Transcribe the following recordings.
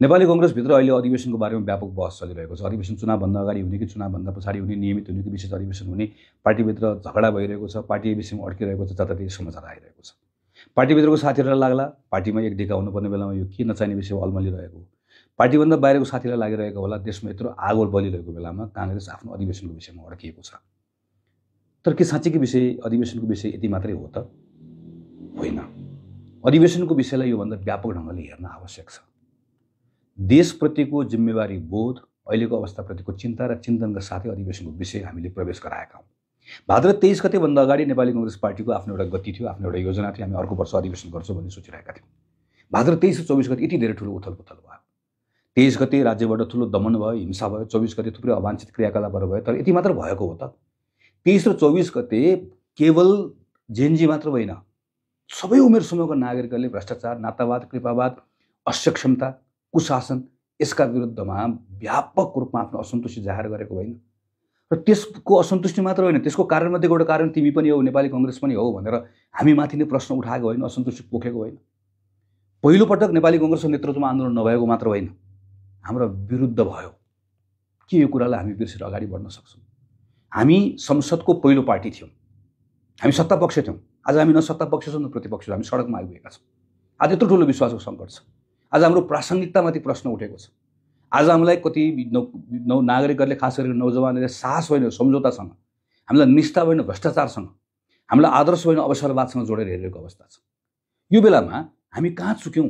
नेपाली कङ्ग्रेसभित्र अहिले अधिवेशनको बारेमा व्यापक बहस चलिरहेको छ। अधिवेशन चुनावभन्दा अगाडि हुने कि चुनावभन्दा पछाडि हुने, नियमित हुने कि विशेष अधिवेशन हुने, पार्टीभित्र झगडा भइरहेको छ, पार्टी विषयमा अड्किरहेको छ, जताततै समाचार आइरहेको छ। पार्टीभित्रको साथीहरूलाई लाग्ला पार्टीमा एक ढिका हुनुपर्ने बेलामा यो के नचाहिने विषयमा अल्मलिरहेको, पार्टीभन्दा बाहिरको साथीलाई लागिरहेको होला देशमा यत्रो आगो बलिरहेको बेलामा काङ्ग्रेस आफ्नो अधिवेशनको विषयमा अड्किएको छ। तर के साँच्चै विषय अधिवेशनको विषय यति मात्रै हो त? होइन। अधिवेशनको विषयलाई योभन्दा व्यापक ढङ्गले हेर्न आवश्यक छ। देशप्रतिको जिम्मेवारी बोध, अहिलेको अवस्थाप्रतिको चिन्ता र चिन्तनका साथै अधिवेशनको विषय हामीले प्रवेश गराएका हौँ। भाद्र 23 गतेभन्दा अगाडि नेपाली कङ्ग्रेस पार्टीको आफ्नो एउटा गति थियो, आफ्नो एउटा योजना थियो। हामी अर्को वर्ष अधिवेशन गर्छौँ भन्ने सोचिरहेका थियौँ। भाद्र 23 र 24 गते यति धेरै ठुलो उथलपुथल भयो। 23 गते राज्यबाट ठुलो दमन भयो, हिंसा भयो। 24 गते थुप्रै अवांछित क्रियाकलापहरू भयो। तर यति मात्र भएको हो त? 23 र 24 गते केवल जेनजी मात्र होइन, सबै उमेर समूहका नागरिकहरूले भ्रष्टाचार, नातावाद, कृपावाद, असक्षमता, कुशासन यसका विरुद्धमा व्यापक रूपमा आफ्नो असन्तुष्टि जाहेर गरेको होइन। र त्यसको असन्तुष्टि मात्र होइन, त्यसको कारणमध्येको एउटा कारण तिमी पनि हो, नेपाली कङ्ग्रेस पनि हो भनेर हामी माथि नै प्रश्न उठाएको होइन, असन्तुष्टि पोखेको होइन। पहिलोपटक नेपाली कङ्ग्रेसको नेतृत्वमा आन्दोलन नभएको मात्र होइन, हाम्रो विरुद्ध भयो। के यो कुरालाई हामी बिर्सेर अगाडि बढ्न सक्छौँ? हामी संसदको पहिलो पार्टी थियौँ, हामी सत्तापक्ष थियौँ। आज हामी न सत्तापक्ष छौँ न प्रतिपक्ष छौँ, हामी सडकमा आइपुगेका छौँ। आज यत्रो ठुलो विश्वासको सङ्कट छ। आज हाम्रो प्रासङ्गिकतामाथि प्रश्न उठेको छ। आज हामीलाई कति नागरिकहरूले, खास गरेर नौजवानहरूले साहस होइन सम्झौतासँग, हामीलाई निष्ठा होइन भ्रष्टाचारसँग, हामीलाई आदर्श होइन अवसरवादसँग जोडेर हेरेको अवस्था छ। यो बेलामा हामी कहाँ चुक्यौँ,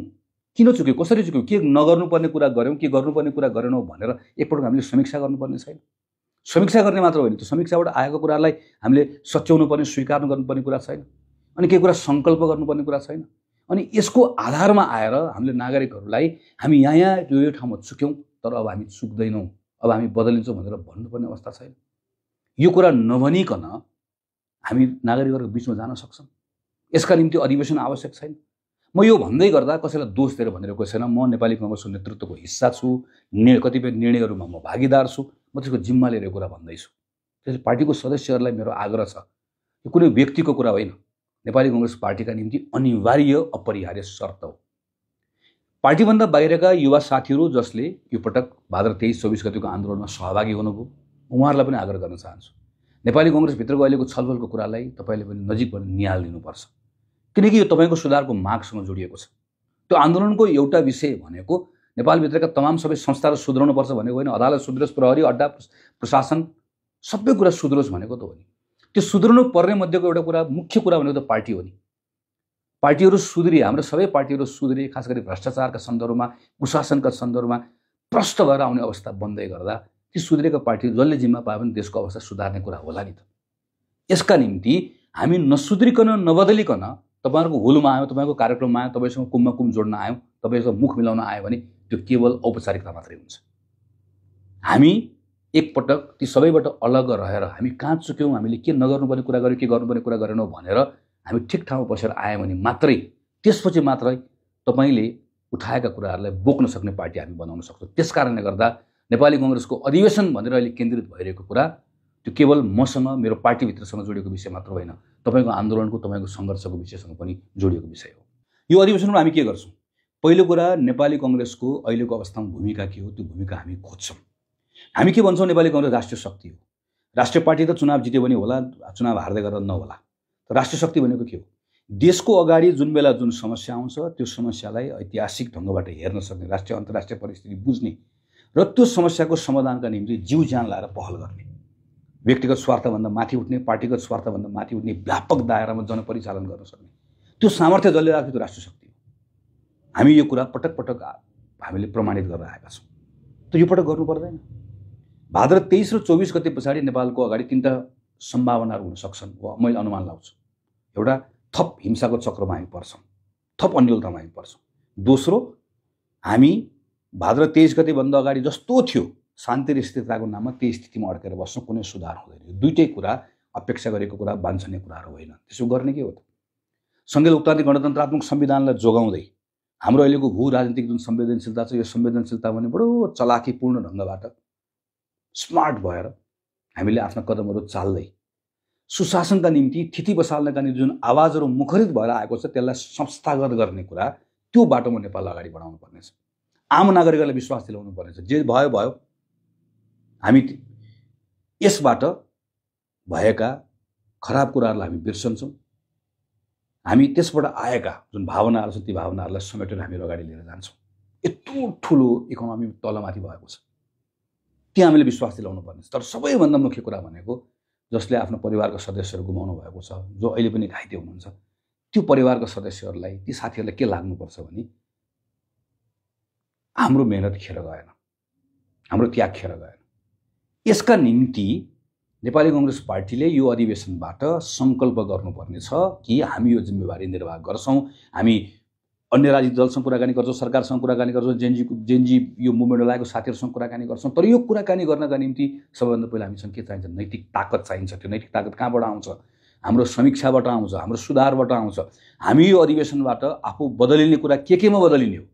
किन चुक्यौँ, कसरी चुक्यौँ, के नगर्नुपर्ने कुरा गऱ्यौँ, के गर्नुपर्ने कुरा गरेनौँ भनेर एकपटक हामीले समीक्षा गर्नुपर्ने छैन। समीक्षा गर्ने मात्र होइन, त्यो समीक्षाबाट आएको कुरालाई हामीले सच्याउनु पर्ने, स्वीकार गर्नुपर्ने कुरा छैन। अनि केही कुरा सङ्कल्प गर्नुपर्ने कुरा छैन। अनि यसको आधारमा आएर हामीले नागरिकहरूलाई हामी यहाँ यो ठाउँमा चुक्यौँ, तर अब हामी चुक्दैनौँ, अब हामी बदलिन्छौँ भनेर भन्नुपर्ने अवस्था छैन। यो कुरा नभनिकन हामी नागरिकहरूको बिचमा जान सक्छौँ? यसका निम्ति अधिवेशन आवश्यक छैन। म यो भन्दै गर्दा कसैलाई दोष दिएर भनिरहेको छैन। म नेपाली कङ्ग्रेसको नेतृत्वको हिस्सा छु, कतिपय निर्णयहरूमा म भागीदार छु, म त्यसको जिम्मा लिएर कुरा भन्दैछु। त्यसले पार्टीको सदस्यहरूलाई मेरो आग्रह छ, यो कुनै व्यक्तिको कुरा होइन, नेपाली कङ्ग्रेस पार्टीका निम्ति अनिवार्य अपरिहार्य शर्त हो। पार्टीभन्दा बाहिरका युवा साथीहरू जसले यो पटक भाद्र 23-24 गतिको आन्दोलनमा सहभागी हुनुभयो, उहाँहरूलाई पनि आग्रह गर्न चाहन्छु, नेपाली कङ्ग्रेसभित्रको अहिलेको छलफलको कुरालाई तपाईँले पनि नजिकबाट निहालिदिनुपर्छ, किनकि यो तपाईँको सुधारको मागसँग जोडिएको छ। त्यो आन्दोलनको एउटा विषय भनेको नेपालभित्रका तमाम सबै संस्थाहरू सुध्राउनुपर्छ भनेको होइन, अदालत सुध्रोस्, प्रहरी, अड्डा, प्रशासन सबै कुरा सुध्रोस् भनेको त हो नि। त्यो सुध्रिनु पर्ने मध्येको एउटा कुरा, मुख्य कुरा भनेको त पार्टी हो नि। पार्टीहरू सुध्रिए, हाम्रो सबै पार्टीहरू सुध्रिए, खास गरी भ्रष्टाचारका सन्दर्भमा, कुशासनका सन्दर्भमा प्रष्ट भएर आउने अवस्था बन्दै गर्दा ती सुध्रिएका पार्टी जसले जिम्मा पाए पनि देशको अवस्था सुधार्ने कुरा होला नि त। यसका निम्ति हामी नसुध्रिकन, नबदलिकन तपाईँहरूको हुलमा आयौँ, तपाईँको कार्यक्रममा आयौँ, तपाईँसँग कुममा कुम जोड्न आयौँ, तपाईँसँग मुख मिलाउन आयो भने त्यो केवल औपचारिकता मात्रै हुन्छ। हामी एकपटक ती सबैबाट अलग रहेर हामी कहाँ चुक्यौँ, हामीले के नगर्नुपर्ने कुरा गर्यौँ, के गर्नुपर्ने कुरा गरेनौँ भनेर हामी ठिक ठाउँमा बसेर आयौँ भने मात्रै, त्यसपछि मात्रै तपाईँले उठाएका कुराहरूलाई बोक्न सक्ने पार्टी हामी बनाउन सक्छौँ। त्यसकारणले गर्दा नेपाली कङ्ग्रेसको अधिवेशन भनेर अहिले केन्द्रित भइरहेको कुरा त्यो केवल मसँग, मेरो पार्टीभित्रसँग जोडिएको विषय मात्र होइन, तपाईँको आन्दोलनको, तपाईँको सङ्घर्षको विषयसँग पनि जोडिएको विषय हो। यो अधिवेशनमा हामी के गर्छौँ? पहिलो कुरा, नेपाली कङ्ग्रेसको अहिलेको अवस्थामा भूमिका के हो, त्यो भूमिका हामी खोज्छौँ। हामी के भन्छौँ? नेपाली कङ्ग्रेस राष्ट्रिय शक्ति हो। राष्ट्रिय पार्टी त चुनाव जित्यो भने होला, चुनाव हार्दै गरेर नहोला। तर राष्ट्रिय शक्ति भनेको के हो? देशको अगाडि जुन बेला जुन समस्या आउँछ त्यो समस्यालाई ऐतिहासिक ढङ्गबाट हेर्न सक्ने, राष्ट्रिय अन्तर्राष्ट्रिय परिस्थिति बुझ्ने र त्यो समस्याको समाधानका निम्ति जीव ज्यान लाएर पहल गर्ने, व्यक्तिगत स्वार्थभन्दा माथि उठ्ने, पार्टीगत स्वार्थभन्दा माथि उठ्ने, व्यापक दायरामा जनपरिचालन गर्न सक्ने त्यो सामर्थ्य जसले राख्यो त्यो राष्ट्रिय शक्ति हो। हामी यो कुरा पटक पटक हामीले प्रमाणित गरेर आएका छौँ। त यो पटक गर्नु पर्दैन। भाद्र 23 र 24 गते पछाडि नेपालको अगाडि तीनटा सम्भावनाहरू हुन सक्छन्, मैले अनुमान लाउँछु। एउटा, थप हिंसाको चक्रमा हामी पर्छौँ, थप अन्यलतामा हामी पर्छौँ। दोस्रो, हामी भाद्र 23 गतेभन्दा अगाडि जस्तो थियो शान्ति र स्थिरताको नाममा त्यही स्थितिमा अड्केर बस्छौँ, कुनै सुधार हुँदैन। दुईटै कुरा अपेक्षा गरेको कुरा, वाञ्छनीय कुराहरू होइन। त्यसो गर्ने के हो त? सङ्घीय लोकतान्त्रिक गणतन्त्रात्मक संविधानलाई जोगाउँदै हाम्रो अहिलेको भू राजनीतिक जुन संवेदनशीलता छ, यो संवेदनशीलता भने बडो चलाखीपूर्ण ढङ्गबाट स्मार्ट भएर हामीले आफ्ना कदमहरू चाल्दै सुशासनका निम्ति, थिति बसाल्नका निम्ति जुन आवाजहरू मुखरित भएर आएको छ त्यसलाई संस्थागत गर्ने कुरा, त्यो बाटोमा नेपाल अगाडि बढाउनु पर्नेछ। आम नागरिकलाई विश्वास दिलाउनु पर्नेछ। जे भयो भयो, हामी यसबाट भएका खराब कुराहरूलाई हामी बिर्सन्छौँ। हामी त्यसबाट आएका जुन भावनाहरू छन् ती भावनाहरूलाई समेटेर हामीहरू अगाडि लिएर जान्छौँ। यत्रो ठुलो इकोनोमी तलमाथि भएको छ, त्यहाँ हामीले विश्वास दिलाउनु पर्नेछ। तर सबैभन्दा मुख्य कुरा भनेको जसले आफ्नो परिवारका सदस्यहरू गुमाउनु भएको छ, जो अहिले पनि घाइते हुनुहुन्छ, त्यो परिवारका सदस्यहरूलाई, ती साथीहरूलाई के लाग्नुपर्छ भने हाम्रो मेहनत खेर गएन, हाम्रो त्याग खेर गएन। यसका निम्ति नेपाली कांग्रेस पार्टीले यो अधिवेशनबाट संकल्प गर्नुपर्नेछ कि हामी यो जिम्मेवारी निर्वाह गर्छौँ। हामी अन्य राजनीतिक दलसँग कुराकानी गर्छौँ, सरकारसँग कुराकानी गर्छौँ, जेनजी यो मुभमेन्टमा लागेको साथीहरूसँग कुराकानी गर्छौँ। तर यो कुराकानी गर्नका निम्ति सबैभन्दा पहिला हामीसँग के चाहिन्छ? नैतिक ताकत चाहिन्छ। त्यो नैतिक ताकत कहाँबाट आउँछ? हाम्रो समीक्षाबाट आउँछ, हाम्रो सुधारबाट आउँछ। हामी यो अधिवेशनबाट आफू बदलिने कुरा केमा बदलिने हो,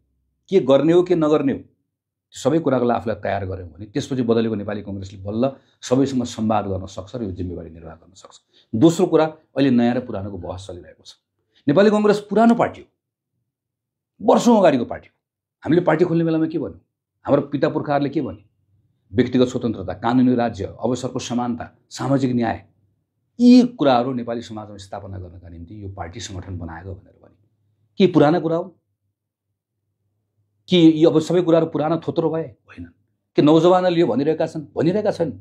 के गर्ने हो, के नगर्ने हो, सबै कुराको लागि आफूलाई तयार गऱ्यौँ भने त्यसपछि बदलेको नेपाली कांग्रेसले बल्ल सबैसँग संवाद गर्न सक्छ र यो जिम्मेवारी निर्वाह गर्न सक्छ। दोस्रो कुरा, अहिले नयाँ र पुरानोको बहस चलिरहेको छ। नेपाली कांग्रेस पुरानो पार्टी हो, वर्षौँ अगाडिको पार्टी हो। हामीले पार्टी खोल्ने बेलामा के भन्यौँ? हाम्रो पिता पुर्खाहरूले के भने? व्यक्तिगत स्वतन्त्रता, कानुनी राज्य, अवसरको समानता, सामाजिक न्याय, यी कुराहरू नेपाली समाजमा स्थापना गर्नका निम्ति यो पार्टी सङ्गठन बनाएको भनेर भने के पुराना कुरा हो? कि यी अब सबै कुराहरू पुरानो थोत्रो भए? होइन। के नौजवानहरूले यो भनिरहेका छन्? भनिरहेका छन्।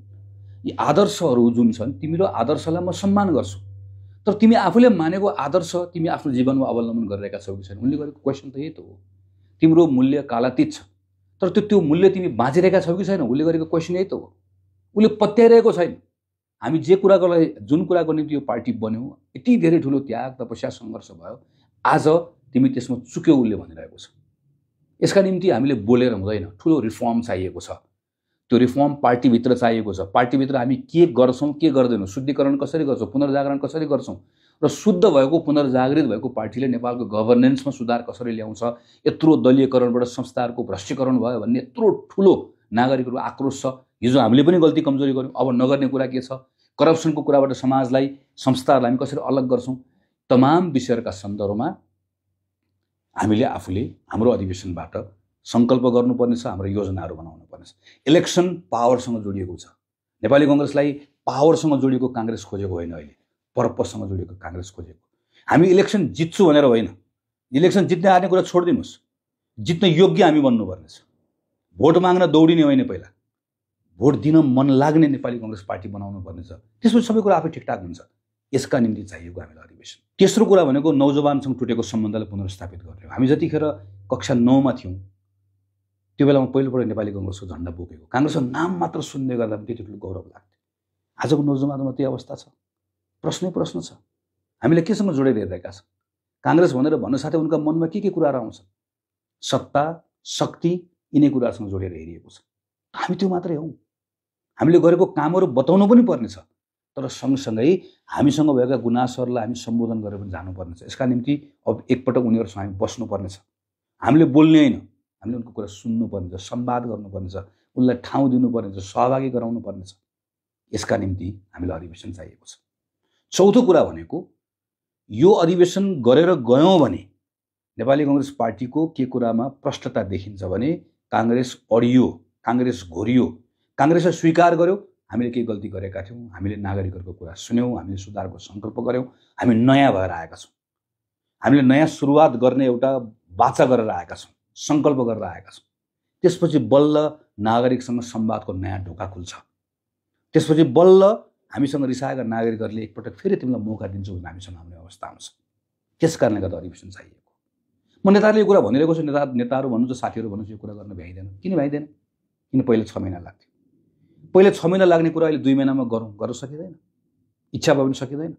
यी आदर्शहरू जुन छन्, तिम्रो आदर्शलाई म सम्मान गर्छु, तर तिमी आफूले मानेको आदर्श तिमी आफ्नो जीवनमा अवलम्बन गरिरहेका छौ कि छैन? उनले गरेको क्वेसन त यही त हो। तिम्रो मूल्य कालातीत छ, तर त्यो मूल्य तिमी बाँचिरहेका छौ कि छैन? उसले गरेको क्वेसन यही त हो। उसले पत्याइरहेको छैन। हामी जे कुराको लागि, जुन कुराको निम्ति यो पार्टी बन्यो, यति धेरै ठुलो त्याग, तपस्या, सङ्घर्ष भयो, आज तिमी त्यसमा चुक्यौ उसले भनिरहेको छ। यसका निम्ति हामीले बोलेर हुँदैन, ठुलो रिफर्म चाहिएको छ। त्यो रिफर्म पार्टीभित्र चाहिएको छ। पार्टीभित्र हामी के गर्छौँ, के गर्दैनौँ, शुद्धिकरण कसरी गर्छौँ, पुनर्जागरण कसरी गर्छौँ, र शुद्ध भएको, पुनर्जागृत भएको पार्टीले नेपालको गभर्नेन्समा सुधार कसरी ल्याउँछ। यत्रो दलीयकरणबाट संस्थाहरूको भ्रष्टीकरण भयो भन्ने यत्रो ठुलो नागरिकहरूको आक्रोश छ। हिजो हामीले पनि गल्ती कमजोरी गर्यौँ, अब नगर्ने कुरा के छ? करप्सनको कुराबाट समाजलाई, संस्थाहरूलाई हामी कसरी अलग गर्छौँ? तमाम विषयहरूका सन्दर्भमा हामीले आफूले हाम्रो अधिवेशनबाट सङ्कल्प गर्नुपर्नेछ, हाम्रो योजनाहरू बनाउनु पर्नेछ। इलेक्सन पावरसँग जोडिएको छ। नेपाली कांग्रेसलाई पावरसँग जोडिएको कांग्रेस खोजेको होइन, अहिले पर्पससँग जोडिएको कांग्रेस खोजेको। हामी इलेक्सन जित्छु भनेर होइन, इलेक्सन जित्ने हार्ने कुरा छोडिदिनुहोस्, जित्न योग्य हामी बन्नुपर्नेछ। भोट माग्न दौडिने होइन, पहिला भोट दिन मन लाग्ने नेपाली कांग्रेस पार्टी बनाउनु पर्नेछ। त्यसपछि सबै कुरा आफै ठिकठाक हुन्छ। यसका निम्ति चाहिएको हामीलाई अधिवेशन। तेस्रो कुरा भनेको नौजवानसँग टुटेको सम्बन्धलाई पुनर्स्थापित गर्ने हो। हामी जतिखेर कक्षा 9 मा थियौँ त्यो बेलामा पहिलोपल्ट नेपाली कांग्रेसको झन्डा बोकेको, कांग्रेसको नाम मात्र सुन्ने गर्दा पनि त्यति ठुलो गौरव लाग्थ्यो। आजको नौजवानमा त्यही अवस्था छ। प्रश्नै प्रश्न छ, हामीले केसँग जोडेर हेरिरहेका छौँ? कांग्रेस भनेर भन्न साथै उनका मनमा के कुराहरू आउँछन्? सत्ता, शक्ति, यिनै कुराहरूसँग जोडेर हेरिएको छ। हामी त्यो मात्रै हौँ। हामीले गरेको कामहरू बताउनु पनि पर्नेछ, तर सँगसँगै हामीसँग भएका गुनासोहरूलाई हामी सम्बोधन गरेर पनि जानुपर्नेछ। यसका निम्ति अब एकपटक उनीहरूसँग हामी बस्नुपर्नेछ। हामीले बोल्ने होइन, हामीले उनको कुरा सुन्नुपर्नेछ, संवाद गर्नुपर्नेछ, उनलाई ठाउँ दिनुपर्नेछ, सहभागी गराउनु पर्नेछ। यसका निम्ति हामीलाई अधिवेशन चाहिएको छ। चौथो कुरा भनेको यो अधिवेशन गरेर गयौँ भने नेपाली कांग्रेस पार्टीको के कुरामा प्रष्टता देखिन्छ भने कांग्रेस अडियो, कांग्रेस घोरियो, कांग्रेसलाई स्वीकार गर्यो हामीले केही गल्ती गरेका थियौँ, हामीले नागरिकहरूको कुरा सुन्यौँ, हामीले सुधारको सङ्कल्प गर्यौँ, हामी नयाँ भएर आएका छौँ, हामीले नयाँ सुरुवात गर्ने एउटा बाचा गरेर आएका छौँ, सङ्कल्प गरेर आएका छौँ। त्यसपछि बल्ल नागरिकसँग संवादको नयाँ ढोका खुल्छ। त्यसपछि बल्ल हामीसँग रिसाएका नागरिकहरूले एकपटक फेरि तिमीलाई मौका दिन्छु भने हामीसँग आउने अवस्था आउँछ। त्यस कारणले गर्दा अधिवेशन चाहिएको। म नेताहरूले यो कुरा भनिरहेको छु, नेताहरू भन्नुहुन्छ, साथीहरू भन्नुहुन्छ यो कुरा गर्न भ्याइँदैन। किन भ्याइँदैन? किन पहिले 6 महिना लाग्थ्यो। पहिले 6 महिना लाग्ने कुरा अहिले 2 महिनामा गर्न सकिँदैन, इच्छा भए पनि सकिँदैन।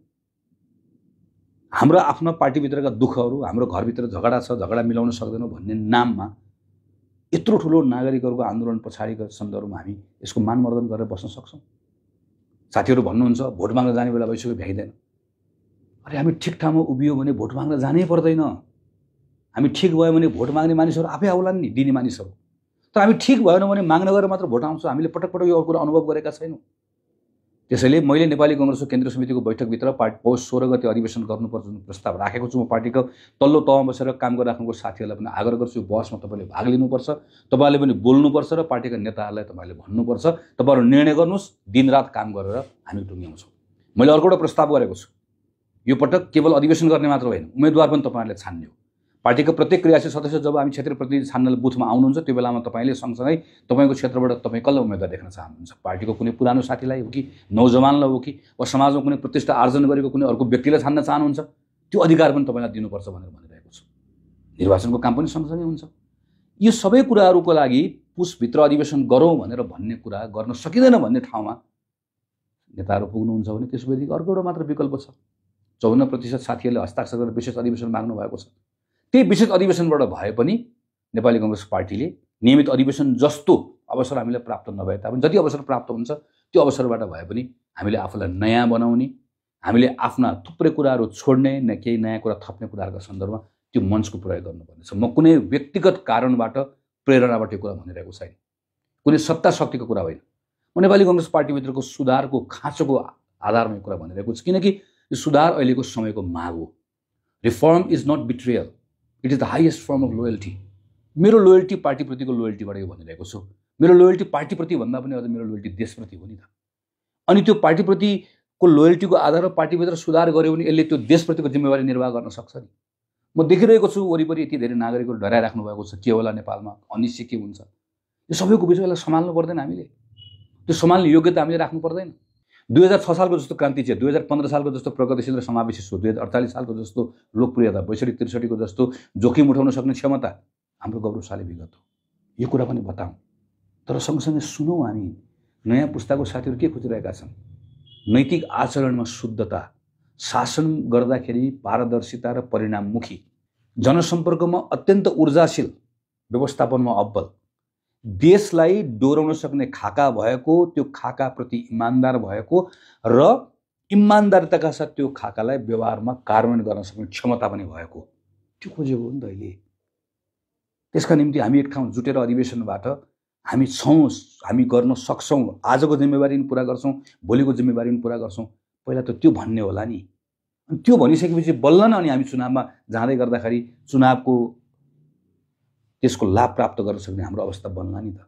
हाम्रो आफ्नो पार्टीभित्रका दुःखहरू, हाम्रो घरभित्र झगडा छ, झगडा मिलाउन सक्दैनौँ भन्ने नाममा यत्रो ठुलो नागरिकहरूको आन्दोलन पछाडिको सन्दर्भमा हामी यसको मानमर्दन गरेर बस्न सक्छौँ? साथीहरू भन्नुहुन्छ भोट माग्न जाने बेला भइसक्यो, भ्याइँदैन। अरे हामी ठिक ठाउँमा उभियो भने भोट माग्न जानै पर्दैन। हामी ठिक भयो भने भोट माग्ने मानिसहरू आफै आउलान् नि, दिने मानिसहरू। तर हामी ठिक भएन भने माग्न गएर मात्र भोट आउँछ। हामीले पटक पटक यो कुरा अनुभव गरेका छैनौँ। त्यसैले मैले नेपाली कांग्रेसको केन्द्रीय समितिको बैठकभित्र पौष 16 गते अधिवेशन गर्नुपर्छ जुन प्रस्ताव राखेको छु, म पार्टीको तल्लो तहमा बसेर काम गरिराख्नुको साथीहरूलाई पनि आग्रह गर्छु, बहसमा तपाईँले भाग लिनुपर्छ, तपाईँले पनि बोल्नुपर्छ र पार्टीका नेताहरूलाई तपाईँले भन्नुपर्छ, तपाईँहरू निर्णय गर्नुहोस्, दिनरात काम गरेर हामी टुङ्ग्याउँछौँ। मैले अर्को एउटा प्रस्ताव गरेको छु, यो पटक केवल अधिवेशन गर्ने मात्र होइन, उम्मेदवार पनि तपाईँहरूले छान्ने हो। पार्टीको प्रत्येक क्रियाशील सदस्य जब हामी क्षेत्रीय प्रतिनिधि छान्नलाई बुथमा आउनुहुन्छ त्यो बेलामा तपाईँले सँगसँगै तपाईँको क्षेत्रबाट तपाईँ कसलाई उम्मेदवार देख्न चाहनुहुन्छ? पार्टीको कुनै पुरानो साथीलाई हो कि नौजवानलाई हो कि वा समाजमा कुनै प्रतिष्ठा आर्जन गरेको कुनै अर्को व्यक्तिलाई छान्न चाहनुहुन्छ? त्यो अधिकार पनि तपाईँलाई दिनुपर्छ भनेर भनिरहेको छु। निर्वाचनको काम पनि सँगसँगै हुन्छ। यो सबै कुराहरूको लागि पुसभित्र अधिवेशन गरौँ भनेर भन्ने कुरा गर्न सकिँदैन भन्ने ठाउँमा नेताहरू पुग्नुहुन्छ भने त्यसपछि अर्को एउटा मात्र विकल्प छ। 54% साथीहरूले हस्ताक्षर गरेर विशेष अधिवेशन माग्नु भएको छ। त्यही विशेष अधिवेशनबाट भए पनि नेपाली कांग्रेस पार्टीले नियमित अधिवेशन जस्तो अवसर हामीलाई प्राप्त नभए तापनि जति अवसर प्राप्त हुन्छ त्यो अवसरबाट भए पनि हामीले आफूलाई नयाँ बनाउने, हामीले आफ्ना थुप्रै कुराहरू छोड्ने, केही नयाँ कुरा थप्ने कुराहरूको सन्दर्भमा त्यो मञ्चको प्रयोग गर्नुपर्नेछ। म कुनै व्यक्तिगत कारणबाट प्रेरणाबाट यो कुरा भनिरहेको छैन, कुनै सत्ता शक्तिको कुरा होइन। म नेपाली कांग्रेस पार्टीभित्रको सुधारको खाँचोको आधारमा यो कुरा भनिरहेको छु, किनकि यो सुधार अहिलेको समयको माग हो। Reform is not betrayal, it is the highest form of loyalty. मेरो लोयल्टी पार्टीप्रतिको लोयल्टीबाट यो भनिरहेको छु। मेरो लोयल्टी पार्टीप्रति भन्दा पनि अझ मेरो लोयल्टी देशप्रति हो नि त। अनि त्यो पार्टीप्रतिको लोयल्टीको आधारमा पार्टीभित्र सुधार गर्यो भने यसले त्यो देशप्रतिको जिम्मेवारी निर्वाह गर्न सक्छ नि। म देखिरहेको छु वरिपरि यति धेरै नागरिकहरू डराइराख्नु भएको छ, के होला नेपालमा, अनिश्चित के हुन्छ। यो सबैको विषयलाई सम्हाल्नु पर्दैन हामीले, त्यो सम्हाल्ने योग्यता हामीले राख्नु पर्दैन। 2006 सालको जस्तो क्रान्ति चाहिँ, 2015 सालको जस्तो प्रगतिशील र समावेशी सोच, 2048 सालको जस्तो लोकप्रियता, 62-63 को जस्तो जोखिम उठाउन सक्ने क्षमता हाम्रो गौरवशाली विगत हो। यो कुरा पनि बताऊँ, तर सँगसँगै सुनौँ हामी नयाँ पुस्ताको साथीहरू के खोजिरहेका छन्। नैतिक आचरणमा शुद्धता, शासन गर्दाखेरि पारदर्शिता र परिणाममुखी, जनसम्पर्कमा अत्यन्त ऊर्जाशील, व्यवस्थापनमा अब्बल, देशलाई डोराउन सक्ने खाका भएको, त्यो खाकाप्रति इमान्दार भएको र इमान्दारिताका साथ त्यो खाकालाई व्यवहारमा कार्यान्वयन गर्न सक्ने क्षमता पनि भएको, त्यो खोजेको हो नि त अहिले। त्यसका निम्ति हामी एक ठाउँ जुटेर अधिवेशनबाट हामी छौँ, हामी गर्न सक्छौँ, आजको जिम्मेवारी पनि पुरा गर्छौँ, भोलिको जिम्मेवारी पनि पुरा गर्छौँ, पहिला त त्यो भन्ने होला नि। अनि त्यो भनिसकेपछि बल्ल न अनि हामी चुनावमा जाँदै गर्दाखेरि चुनावको त्यसको लाभ प्राप्त गर्न सक्ने हाम्रो अवस्था बन्ला नि त।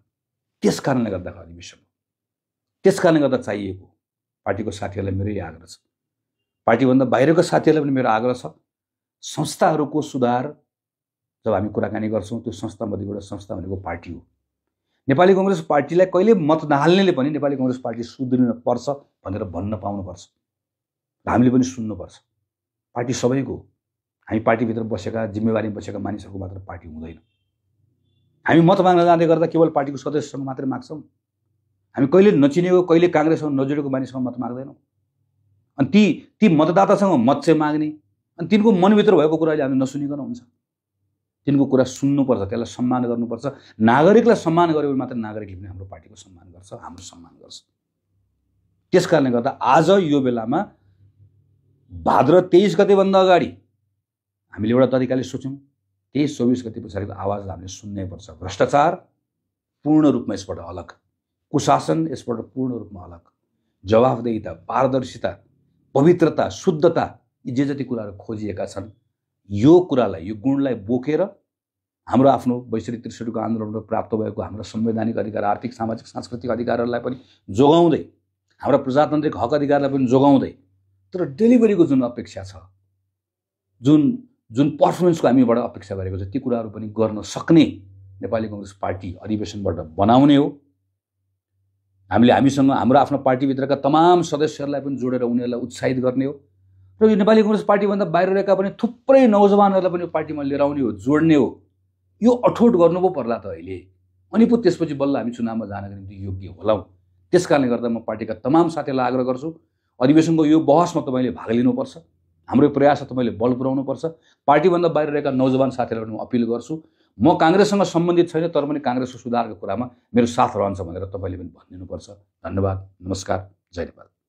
त्यस कारणले गर्दा अधिवेशन, त्यस कारणले गर्दा चाहिएको पार्टीको साथीहरूलाई मेरो यही आग्रह छ, पार्टीभन्दा बाहिरको साथीहरूलाई पनि मेरो आग्रह छ। संस्थाहरूको सुधार जब हामी कुराकानी गर्छौँ, त्यो संस्थामध्येबाट संस्था भनेको पार्टी हो। नेपाली कांग्रेस पार्टीलाई कहिले मत नहाल्नेले पनि नेपाली कांग्रेस पार्टी सुध्रिन पर्छ भनेर भन्न पाउनुपर्छ र हामीले पनि सुन्नुपर्छ। पार्टी सबैको, हामी पार्टीभित्र बसेका जिम्मेवारी बसेका मानिसहरूको मात्र पार्टी हुँदैन। हामी मत माग्न जाँदै गर्दा केवल पार्टीको सदस्यसँग मात्रै माग्छौँ। हामी कहिले नचिनेको, कहिले काङ्ग्रेससँग नजोडेको मानिससँग मत माग्दैनौँ। अनि ती मतदातासँग मत चाहिँ माग्ने, अनि तिनको मनभित्र भएको कुराले हामी नसुनिकन हुन्छ। तिनको कुरा सुन्नुपर्छ, त्यसलाई सम्मान गर्नुपर्छ। नागरिकलाई सम्मान गर्यो भने मात्र नागरिकले पनि हाम्रो पार्टीको सम्मान गर्छ, हाम्रो सम्मान गर्छ। त्यस कारणले गर्दा आज यो बेलामा भाद्र 23 गतेभन्दा अगाडि हामीले एउटा तरिकाले सोच्यौँ, 23-24 गते पछाडिको आवाज हामीले सुन्नै पर्छ। भ्रष्टाचार पूर्ण रूपमा यसबाट अलग, कुशासन यसबाट पूर्ण रूपमा अलग, जवाफदेहिता, पारदर्शिता, पवित्रता, शुद्धता, यी जे जति कुराहरू खोजिएका छन्, यो कुरालाई, यो गुणलाई बोकेर हाम्रो आफ्नो 62-63 को आन्दोलनबाट प्राप्त भएको हाम्रो संवैधानिक अधिकार, आर्थिक, सामाजिक, सांस्कृतिक अधिकारहरूलाई पनि जोगाउँदै, हाम्रा प्रजातान्त्रिक हक अधिकारलाई पनि जोगाउँदै, तर डेलिभरीको जुन अपेक्षा छ, जुन पर्फर्मेन्सको हामीबाट अपेक्षा गरेको छ, ती कुराहरू पनि गर्न सक्ने नेपाली कांग्रेस पार्टी अधिवेशनबाट बनाउने हो। हामीसँग हाम्रो आफ्नो पार्टीभित्रका तमाम सदस्यहरूलाई पनि जोडेर उनीहरूलाई उत्साहित गर्ने हो र यो नेपाली कांग्रेस पार्टीभन्दा बाहिर रहेका पनि थुप्रै नौजवानहरूलाई पनि पार्टीमा लिएर आउने हो, जोड्ने हो। यो अठोट गर्नु पो पर्ला त अहिले, अनि पो त्यसपछि बल्ल हामी चुनावमा जानका निम्ति योग्य होलाौँ। त्यस कारणले गर्दा म पार्टीका तमाम साथीहरूलाई आग्रह गर्छु, अधिवेशनको यो बहसमा तपाईँले भाग लिनुपर्छ, हाम्रो प्रयास तपाईँले बल पुर्याउनुपर्छ। पार्टीभन्दा बाहिर रहेका नौजवान साथीहरूलाई म अपिल गर्छु, म काङ्ग्रेससँग सम्बन्धित छैन तर पनि काङ्ग्रेसको सुधारको कुरामा मेरो साथ रहन्छ भनेर तपाईँले पनि भनिदिनुपर्छ। धन्यवाद, नमस्कार, जय नेपाल।